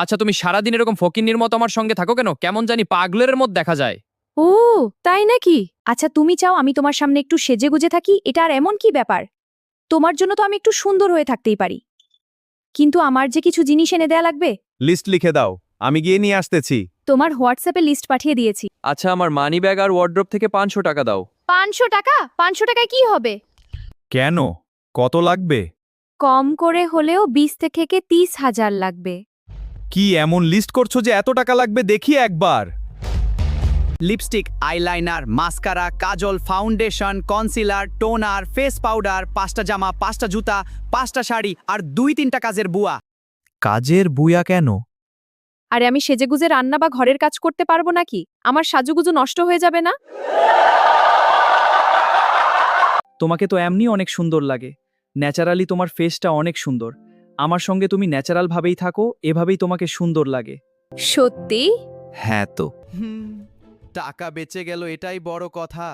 আচ্ছা, তুমি সারাদিন এরকম ফকিন্নির মতো আমার সঙ্গে থাকো কেন? কেমন জানি পাগলের মতো দেখা যায়। ও, তাই নাকি? আচ্ছা, তুমি চাও আমি তোমার সামনে একটু সেজেগুজে থাকি? এটা আর এমন কি ব্যাপার? তোমার জন্য তো আমি একটু সুন্দর হয়ে থাকতেই পারি, কিন্তু আমার যে কিছু জিনিস এনে দেয়া লাগবে। লিস্ট লিখে দাও, আমি গিয়ে নিয়ে আসতেছি। তোমার হোয়াটসঅ্যাপে লিস্ট পাঠিয়ে দিয়েছি। আচ্ছা, আমার মানি ব্যাগ আর ওয়ার্ড্রপ থেকে 500 টাকা দাও। 500 টাকা? 500 টাকায় কি হবে? কেন, কত লাগবে? কম করে হলেও 20 থেকে 30,000 লাগবে। কি এমন লিস্ট করছো যে এত টাকা লাগবে? দেখি একবার। লিপস্টিক, আইলাইনার, মাস্কারা, কাজল, foundation, concealer, toner, face powder, 5টা জামা, 5টা জুতা, 5টা শাড়ি আর 2-3টা কাজের বুয়া। কাজের বুয়া কেন? আরে আমি সেজেগুজে রান্না বা ঘরের কাজ করতে পারবো নাকি? আমার সাজুগুজু নষ্ট হয়ে যাবে না? তোমাকে তো এমনি অনেক সুন্দর লাগে। ন্যাচারালি তোমার ফেসটা অনেক সুন্দর। আমার সঙ্গে তুমি ন্যাচারাল ভাবেই থাকো, এভাবেই তোমাকে সুন্দর লাগে। সত্যি? হ্যাঁ তো। টাকা বেঁচে গেল, এটাই বড় কথা।